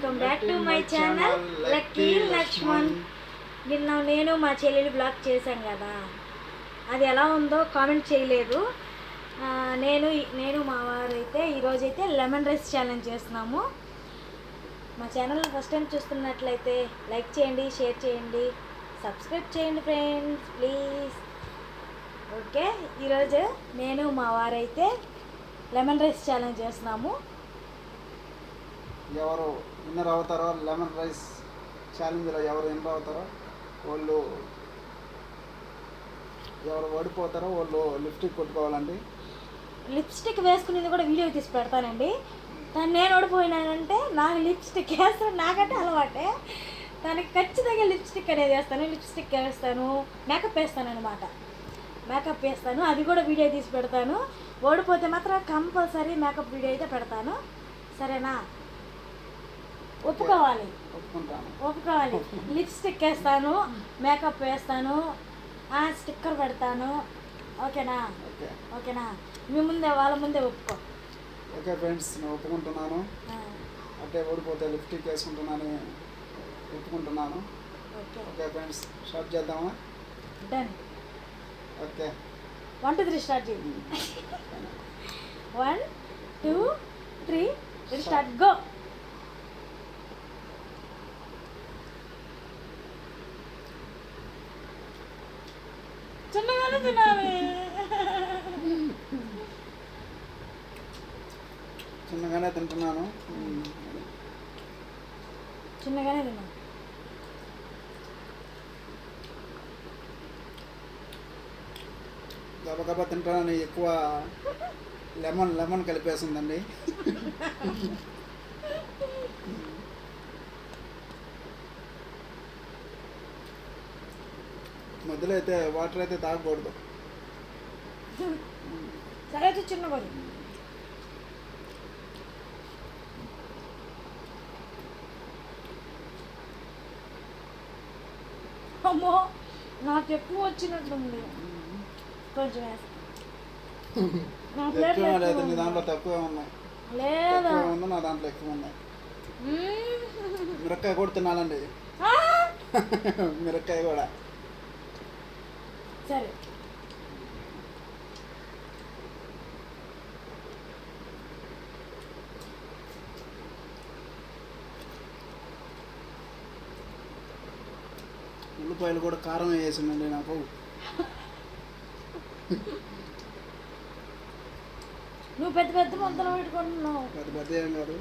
Welcome back to my channel lucky Lakshman. నిన్న నేను మా చెల్లెలు బ్లాగ్ చేశాం కదా, అది ఎలా ఉందో కామెంట్ చేయలేదు. నేను మా వారైతే ఈరోజైతే లెమన్ రైస్ ఛాలెంజ్ చేస్తున్నాము. మా ఛానల్ ఫస్ట్ టైం చూస్తున్నట్లయితే లైక్ చేయండి, షేర్ చేయండి, సబ్స్క్రైబ్ చేయండి ఫ్రెండ్స్ ప్లీజ్. ఓకే, ఈరోజు నేను మా వారైతే లెమన్ రైస్ ఛాలెంజ్ చేస్తున్నాము. ఎవరు విన్నర్ అవుతారో లెమన్ రైస్ ఛాలెంజ్లో ఎవరు విన్నర్ అవుతారో వాళ్ళు, ఎవరు ఓడిపోతారో వాళ్ళు లిప్స్టిక్ కొట్టుకోవాలండి. లిప్స్టిక్ వేసుకునేది కూడా వీడియో తీసి పెడతానండి. తను నేను ఓడిపోయినానంటే నాకు లిప్స్టిక్ వేస్తాను, నాకంటే అలవాటే. తనకి ఖచ్చితంగా లిప్స్టిక్ అనేది వేస్తాను, లిప్స్టిక్ వేస్తాను, మేకప్ వేస్తాను అనమాట. మేకప్ వేస్తాను, అది కూడా వీడియో తీసి పెడతాను. ఓడిపోతే మాత్రం కంపల్సరీ మేకప్ వీడియో అయితే పెడతాను, సరేనా? ఒప్పుకోవాలి. లిప్స్టిక్ వేస్తాను, మేకప్ వేస్తాను, స్టిక్కర్ పెడతాను. ఓకేనా? ఓకేనా? మీ ముందే, వాళ్ళ ముందే ఒప్పుకో. ఓకే ఫ్రెండ్స్, నేను ఒప్పుకుంటున్నాను. అంటే ఓడిపోతే లిప్స్టిక్ వేసుకుంటున్నాను, ఒప్పుకుంటున్నాను. ఓకే ఫ్రెండ్స్, స్టార్ట్ చేద్దామా? డన్. ఓకే, 1 2 3 స్టార్ట్ చేయి. 1 2 3 స్టార్ట్, గో. చిన్నగానే తినాలి, చిన్నగానే తింటున్నాను. చిన్నగానే తిన్నాను. గబగబా తింటానని ఎక్కువ లెమన్ కలిపేసిందండి. మధ్యలో అయితే వాటర్ అయితే తాగకూడదు. సరే అయితే చిన్నగా. అమ్మో, నాకు ఎక్కువ వచ్చినట్టుంది, కొంచెం లేదు. నీ దాంట్లో తక్కువే ఉన్నాయి, లేదా ఉంది, నా దాంట్లో ఎక్కువ ఉన్నాయి. మిరక్కాయ కూడా తినాలండి, మిరక్కాయ కూడా. సరే, ఉల్లిపాయలు కూడా కారం వేసిందండి నాకు. నువ్వు పెద్ద పెద్ద మొత్తం పెట్టుకుంటున్నావు. పెద్ద పెద్ద ఏం కాదు.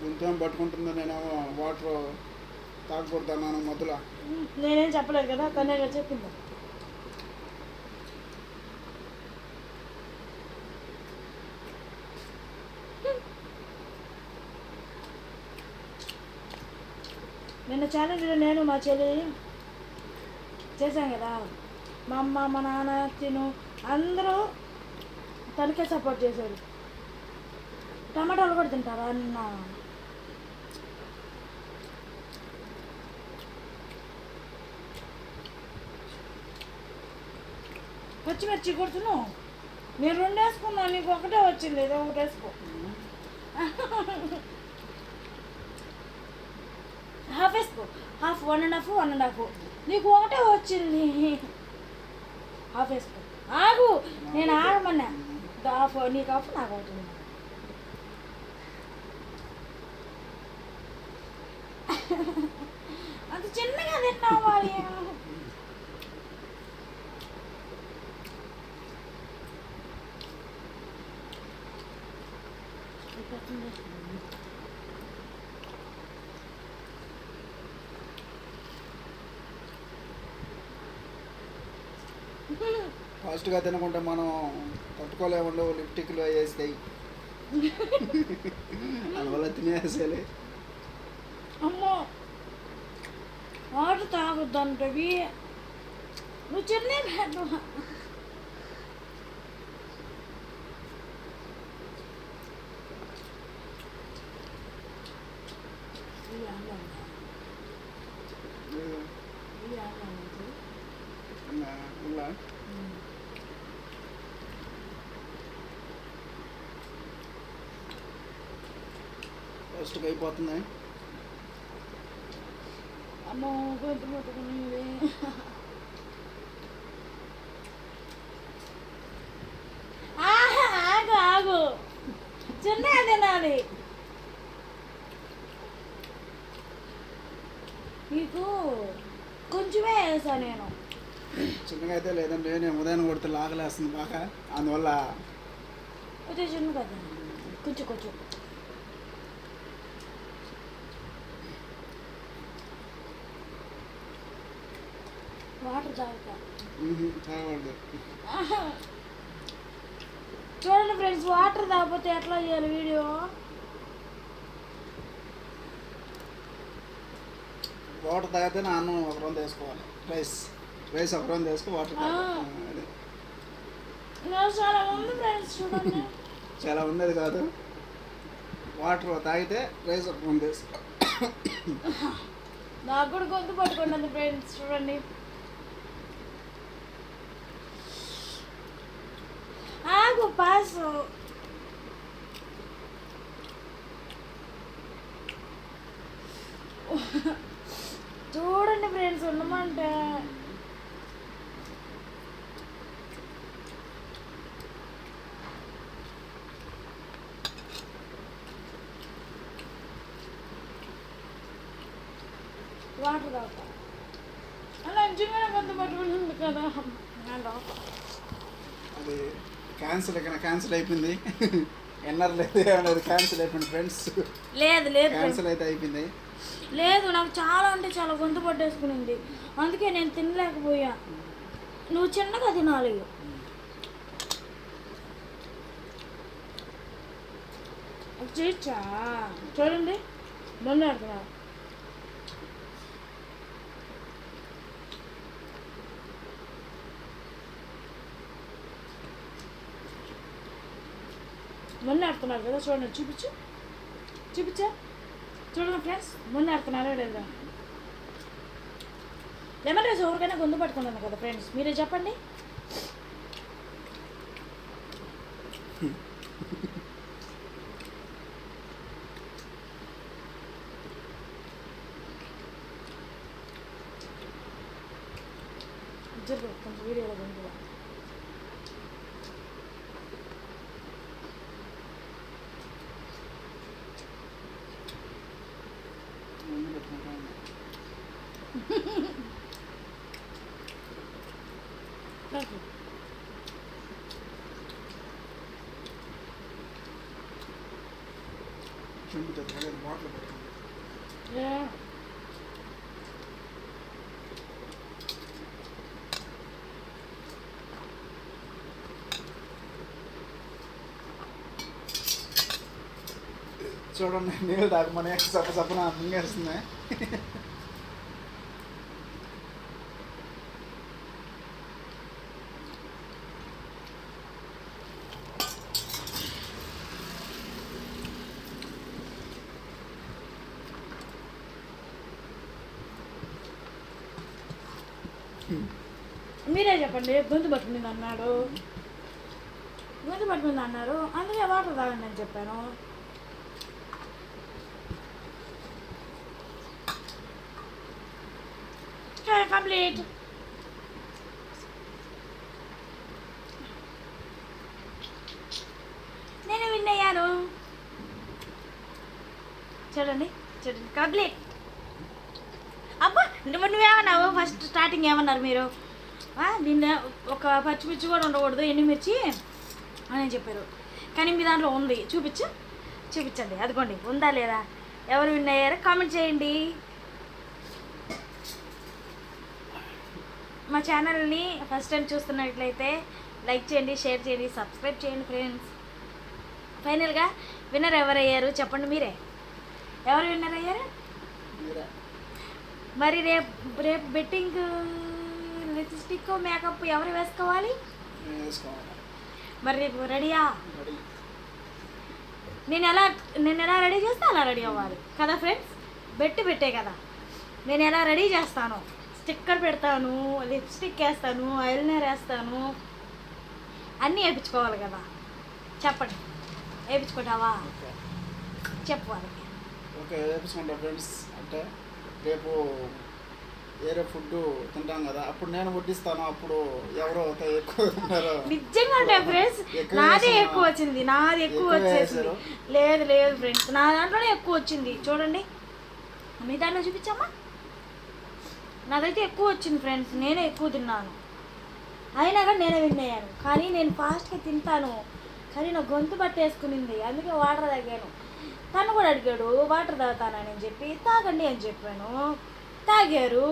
ఇంకేం పట్టుకుంటుందో, నేనేమో వాటర్ తాగకూడదన్నాను మొదలు. నేనేం చెప్పలేదు కదా, తనే చెప్పింది. నిన్న ఛాలెంజ్లో నేను మా చెల్లి చేశాం కదా, మా అమ్మ మా నాన్న తిను అందరూ తనకే సపోర్ట్ చేశారు. టమాటాలు కూడా తింటారా అన్న? పచ్చిమిర్చి కొడుతున్నావు. నేను 2 వేసుకున్నాను, నీకు ఒకటే వచ్చింది, ఏదో ఒకటి వేసుకో. హాఫ్ వేసుకో, హాఫ్, 1.5 1.5. నీకు ఒకటే వచ్చింది, హాఫ్ వేసుకో. ఆగు, నేను ఆగమన్నా. హాఫ్ నీకు హాఫ్, నాకు అవుతుంది. అంత చిన్నగా తిన్నావు మరి. ఫాస్ట్గా తినకుంటే మనం తట్టుకోలేముండో, లిప్టిక్లో వేస్తాయి, అందువల్ల తినేసేయాలి. అమ్మో, వాటర్ తాగొద్దంటవి నువ్వు. చిన్న ఆల్మోస్ట్గా అయిపోతుంది. అమ్మో గొంతు ముట్టుకుని ఆగు ఆగు చిన్న తినాలి. నీకు కొంచెమే వేసా నేను. చిన్నగా అయితే లేదంటే నేను ఉదయం కొడితే లాగలేస్తుంది బాగా, అందువల్ల కొంచెం చిన్న కదా, కొంచెం కొంచెం. వాటర్ తాగుతా. తాగకూడదు. చూడండి ఫ్రెండ్స్, వాటర్ తాగకపోతే ఎట్లా చేయాలి వీడియో? వాటర్ తాగితే నా అన్నం ఒక రౌండ్ వేసుకోవాలి. రైస్ ఒక రౌండ్ వేసుకో, వాటర్ చాలా ఉంది ఫ్రెండ్స్, చూడండి. చాలా ఉండేది కాదు, వాటర్ తాగితే రైస్ ఒక రౌండ్ వేసుకో. నాకు కూడా గొంతు పట్టుకున్నది ఫ్రెండ్స్, చూడండి. ఆగు పాసు. చూడండి ఫ్రెండ్స్, ఉండమంటే వాటర్ తాగుతా. అలా నిజంగానే గొంతు పట్టుకుంటుంది కదా. అది క్యాన్సిల్ అయిపోయింది. ఎన్నర్ లేదు ఏమన్నది, క్యాన్సిల్ అయిపోయింది ఫ్రెండ్స్. లేదు లేదు క్యాన్సిల్ అయితే అయిపోయింది. లేదు, నాకు చాలా అంటే చాలా గొంతు పట్టేసుకునింది, అందుకే నేను తినలేకపోయా. నువ్వు చిన్నగా తినాలి. చేయొచ్చా? చూడండి, మొన్న ఆడుతున్నా. మొన్న ఆడుతున్నారు కదా, చూడండి. చూపించా చూడండి ఫ్రెండ్స్, మొన్న ఆడుతున్నారా లేదా? లెమన్ రైస్ ఎవరికైనా గొంతు పట్టుకున్నాను కదా ఫ్రెండ్స్, మీరే చెప్పండి. కొంచెం వీడియోలో గొంతుగా బాటిల్ చూడండి, నీళ్ళు తాగమని సప్పన మింగేస్తున్నాయి. మీరే చెప్పండి. గొంతు పట్టుకుంది అన్నారు, అందుకే వాటర్ తాగండి అని చెప్పాను. కంప్లీట్. నేను విన్ అయ్యాను. చూడండి కంప్లీట్. అబ్బా, నువ్వేమన్నావు? ఫస్ట్ స్టార్టింగ్ ఏమన్నారు మీరు? దీన్ని ఒక పచ్చిమిర్చి కూడా ఉండకూడదు, ఎండుమిర్చి అని చెప్పారు, కానీ మీ దాంట్లో ఉంది. చూపించండి. అదిగోండి, ఉందా లేదా? ఎవరు విన్ అయ్యారో కామెంట్ చేయండి. మా ఛానల్ని ఫస్ట్ టైం చూస్తున్నట్లయితే లైక్ చేయండి, షేర్ చేయండి, సబ్స్క్రైబ్ చేయండి ఫ్రెండ్స్. ఫైనల్గా విన్నర్ ఎవరయ్యారు చెప్పండి మీరే. ఎవరు విన్నర్ అయ్యారు? మరి రేపు బెట్టింగ్ లిప్స్టిక్ మేకప్ ఎవరు వేసుకోవాలి? మరి రేపు రెడీయా? నేను ఎలా రెడీ చేస్తే అలా రెడీ అవ్వాలి కదా ఫ్రెండ్స్. పెట్టే కదా, నేను ఎలా రెడీ చేస్తాను, స్టిక్కర్ పెడతాను, లిప్స్టిక్ వేస్తాను, ఐలైనర్ వేస్తాను, అన్నీ వేయించుకోవాలి కదా. చెప్పండి, వేయించుకుంటావా? చెప్పు వాళ్ళకి. ఓకే వేపించుకుంటా ఫ్రెండ్స్. అంటే రేపు వేరే ఫుడ్ తింటాం కదా, అప్పుడు నేను వడ్డిస్తాను. అప్పుడు ఎవరో ఎక్కువ తింటారో. నిజంగా అంటే ఫ్రెండ్స్ నాదే ఎక్కువ వచ్చింది, నాది ఎక్కువ వచ్చేసింది. లేదు లేదు ఫ్రెండ్స్, నా దాంట్లోనే ఎక్కువ వచ్చింది. చూడండి మీ దాంట్లో చూపించమ్మా. నాదైతే ఎక్కువ వచ్చింది ఫ్రెండ్స్, నేనే ఎక్కువ తిన్నాను. అయినా కానీ నేనే విన్ అయ్యాను. కానీ నేను ఫాస్ట్గా తింటాను, కానీ నా గొంతు పట్టేసుకునింది, అందుకే వాటర్ తాగాను. తను కూడా అడిగాడు వాటర్ తాగుతానని చెప్పి, తాగండి అని చెప్పాను. తాగారు,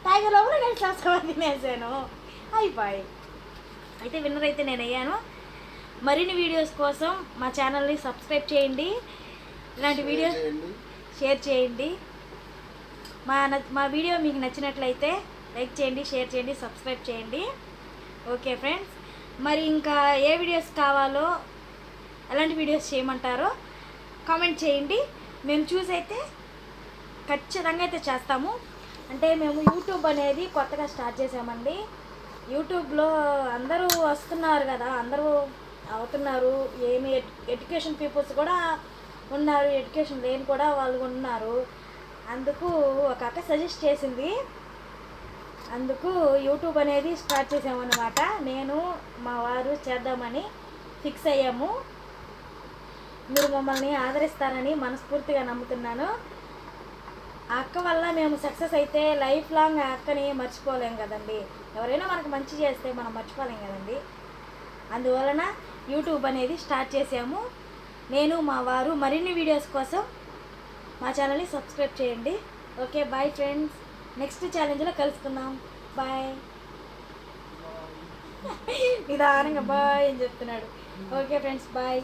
తాగే లోపల నేను సరసగా తినేసాను, అయిపోయి. అయితే విన్నర్ అయితే నేను అయ్యాను. మరిన్ని వీడియోస్ కోసం మా ఛానల్ని సబ్స్క్రైబ్ చేయండి, ఇలాంటి వీడియోస్ షేర్ చేయండి. మా వీడియో మీకు నచ్చినట్లయితే లైక్ చేయండి, షేర్ చేయండి, సబ్స్క్రైబ్ చేయండి. ఓకే ఫ్రెండ్స్, మరి ఇంకా ఏ వీడియోస్ కావాలో, ఎలాంటి వీడియోస్ చేయమంటారో కామెంట్ చేయండి. మేము చూసి అయితే ఖచ్చితంగా అయితే చేస్తాము. అంటే మేము యూట్యూబ్ అనేది కొత్తగా స్టార్ట్ చేసామండి. యూట్యూబ్లో అందరూ వస్తున్నారు కదా, అందరూ అవుతున్నారు. ఏమి ఎడ్యుకేషన్ పీపుల్స్ కూడా ఉన్నారు, ఎడ్యుకేషన్ లేని కూడా వాళ్ళు ఉన్నారు. అందుకు ఒక అక్క సజెస్ట్ చేసింది, అందుకు యూట్యూబ్ అనేది స్టార్ట్ చేసామన్నమాట. నేను మా వారు చేద్దామని ఫిక్స్ అయ్యాము. మీరు మమ్మల్ని ఆదరిస్తారని మనస్ఫూర్తిగా నమ్ముతున్నాను. ఆ అక్క వల్ల మేము సక్సెస్ అయితే లైఫ్ లాంగ్ ఆ అక్కని మర్చిపోలేం కదండి. ఎవరైనా మనకు మంచి చేస్తే మనం మర్చిపోలేం కదండి. అందువలన యూట్యూబ్ అనేది స్టార్ట్ చేసాము. నేను మా వారు. మరిన్ని వీడియోస్ కోసం మా ఛానల్ని సబ్స్క్రైబ్ చేయండి. ఓకే బాయ్ ఫ్రెండ్స్, నెక్స్ట్ ఛాలెంజ్లో కలుసుకుందాం. బాయ్. నిదానంగా బాయ్ అని చెప్తున్నాడు. Okay friends bye.